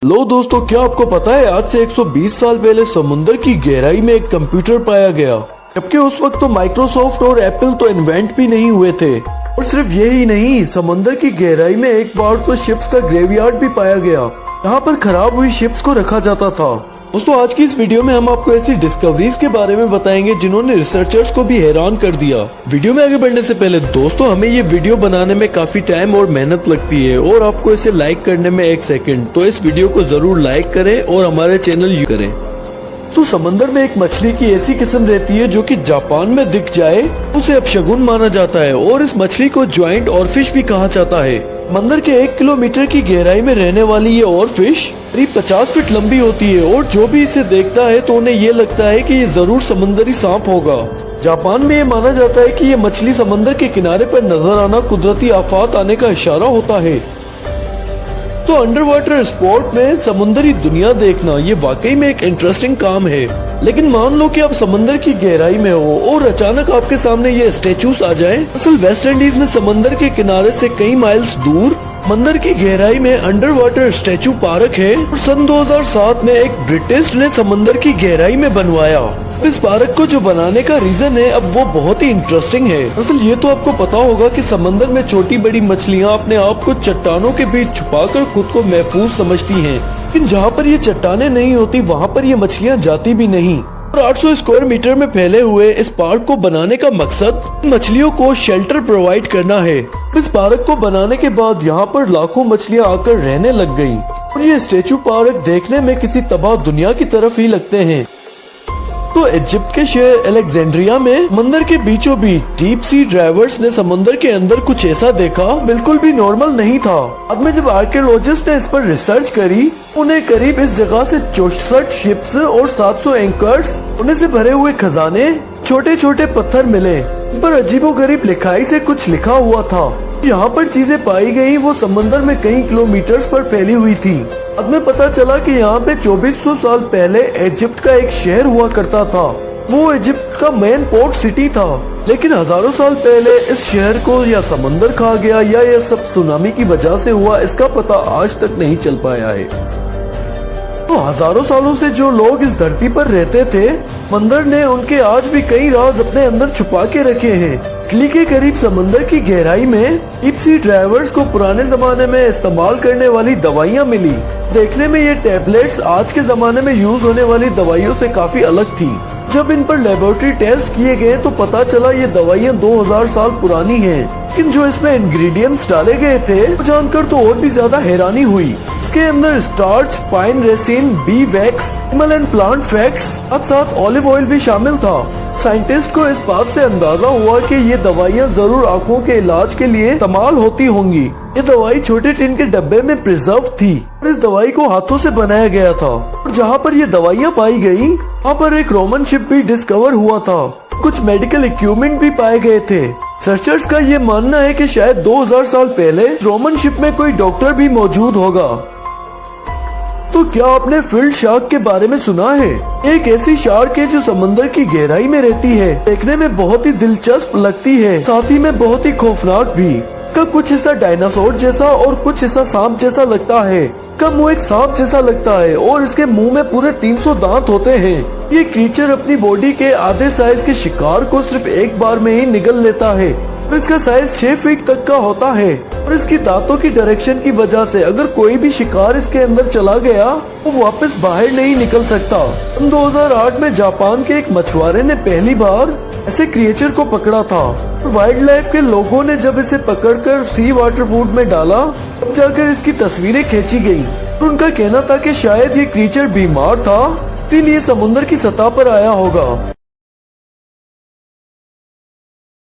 लो दोस्तों, क्या आपको पता है आज से 120 साल पहले समुद्र की गहराई में एक कंप्यूटर पाया गया। जबकि उस वक्त तो माइक्रोसॉफ्ट और एप्पल तो इन्वेंट भी नहीं हुए थे। और सिर्फ यही नहीं, समुद्र की गहराई में एक बार तो शिप्स का ग्रेवयार्ड भी पाया गया, यहाँ पर खराब हुई शिप्स को रखा जाता था। दोस्तों, आज की इस वीडियो में हम आपको ऐसी डिस्कवरीज के बारे में बताएंगे जिन्होंने रिसर्चर्स को भी हैरान कर दिया। वीडियो में आगे बढ़ने से पहले दोस्तों, हमें ये वीडियो बनाने में काफी टाइम और मेहनत लगती है और आपको इसे लाइक करने में 1 सेकंड, तो इस वीडियो को जरूर लाइक करें और हमारे चैनल यू करें। तो समंदर में एक मछली की ऐसी किस्म रहती है जो कि जापान में दिख जाए उसे अपशगुन माना जाता है और इस मछली को ज्वाइंट और फिश भी कहा जाता है। समंदर के 1 किलोमीटर की गहराई में रहने वाली ये और फिश करीब 50 फीट लंबी होती है और जो भी इसे देखता है तो उन्हें ये लगता है कि ये जरूर समुद्री सांप होगा। जापान में ये माना जाता है कि ये मछली समंदर के किनारे पर नजर आना कुदरती आफत आने का इशारा होता है। तो अंडर वाटर स्पोर्ट में समुद्री दुनिया देखना ये वाकई में एक इंटरेस्टिंग काम है। लेकिन मान लो कि आप समंदर की गहराई में हो और अचानक आपके सामने ये स्टेचूज आ जाएं। असल वेस्ट इंडीज में समंदर के किनारे से कई माइल्स दूर समंदर की गहराई में अंडर वाटर स्टेचू पार्क है और सन 2007 में एक ब्रिटिश ने समंदर की गहराई में बनवाया। इस पार्क को जो बनाने का रीजन है अब वो बहुत ही इंटरेस्टिंग है। असल ये तो आपको पता होगा कि समंदर में छोटी बड़ी मछलियाँ अपने आप को चट्टानों के बीच छुपाकर खुद को महफूज समझती हैं। लेकिन जहाँ पर ये चट्टानें नहीं होती वहाँ पर ये मछलियाँ जाती भी नहीं। और 800 स्क्वायर मीटर में फैले हुए इस पार्क को बनाने का मकसद मछलियों को शेल्टर प्रोवाइड करना है। इस पार्क को बनाने के बाद यहाँ पर लाखों मछलियाँ आकर रहने लग गयी और ये स्टेचू पार्क देखने में किसी तबाह दुनिया की तरफ ही लगते हैं। तो इजिप्ट के शहर अलेक्जेंड्रिया में समंदर के बीचों बीच डीप सी ड्राइवर्स ने समंदर के अंदर कुछ ऐसा देखा बिल्कुल भी नॉर्मल नहीं था। बाद में जब आर्कियोलॉजिस्ट ने इस पर रिसर्च करी, उन्हें करीब इस जगह से 64 शिप्स और 700 एंकर्स, सोने से भरे हुए खजाने, छोटे छोटे पत्थर मिले पर अजीबोगरीब लिखाई से कुछ लिखा हुआ था। यहाँ पर चीजें पाई गयी वो समंदर में कई किलोमीटर्स पर फैली हुई थी। बाद में पता चला कि यहाँ पे 2400 साल पहले इजिप्ट का एक शहर हुआ करता था। वो इजिप्ट का मेन पोर्ट सिटी था। लेकिन हजारों साल पहले इस शहर को या समंदर खा गया या यह सब सुनामी की वजह से हुआ, इसका पता आज तक नहीं चल पाया है। तो हजारों सालों से जो लोग इस धरती पर रहते थे, समंदर ने उनके आज भी कई राज अपने अंदर छुपा के रखे हैं। इटली के करीब समंदर की गहराई में डीप सी ड्राइवर्स को पुराने जमाने में इस्तेमाल करने वाली दवाइयाँ मिली। देखने में ये टैबलेट्स आज के जमाने में यूज होने वाली दवाइयों से काफी अलग थी। जब इन पर लेबोरेटरी टेस्ट किए गए तो पता चला ये दवाइयाँ 2000 साल पुरानी हैं। लेकिन जो इसमें इंग्रेडिएंट्स डाले गए थे वो जानकर तो और भी ज्यादा हैरानी हुई। इसके अंदर starch, pine resin, bee wax, animal and plant fats, साथ ऑलिव ऑयल भी शामिल था। साइंटिस्ट को इस बात से अंदाजा हुआ कि ये दवाइयाँ जरूर आँखों के इलाज के लिए इस्तेमाल होती होंगी। ये दवाई छोटे टिन के डब्बे में प्रिजर्व थी और इस दवाई को हाथों से बनाया गया था। और जहाँ पर ये दवाइयाँ पाई गयी वहाँ पर एक रोमन शिप भी डिस्कवर हुआ था। कुछ मेडिकल इक्विपमेंट भी पाए गए थे। रिसर्चर्स का ये मानना है कि शायद 2000 साल पहले रोमन शिप में कोई डॉक्टर भी मौजूद होगा। तो क्या आपने फील्ड शार्क के बारे में सुना है? एक ऐसी शार्क है जो समंदर की गहराई में रहती है। देखने में बहुत ही दिलचस्प लगती है, साथ ही में बहुत ही खौफनाक भी। का कुछ हिस्सा डायनासोर जैसा और कुछ हिस्सा सांप जैसा लगता है। का मुंह एक सांप जैसा लगता है और इसके मुंह में पूरे 300 दांत होते हैं। ये क्रीचर अपनी बॉडी के आधे साइज के शिकार को सिर्फ एक बार में ही निगल लेता है और इसका साइज 6 फीट तक का होता है। और इसकी दांतों की डायरेक्शन की वजह से अगर कोई भी शिकार इसके अंदर चला गया वो वापस बाहर नहीं निकल सकता। 2008 में जापान के एक मछुआरे ने पहली बार ऐसे क्रिएचर को पकड़ा था। वाइल्ड लाइफ के लोगों ने जब इसे पकड़कर सी वाटर फूड में डाला तब जाकर इसकी तस्वीरें खींची गयी। उनका कहना था कि शायद ये क्रिएचर बीमार था, इसीलिए समुद्र की सतह पर आया होगा।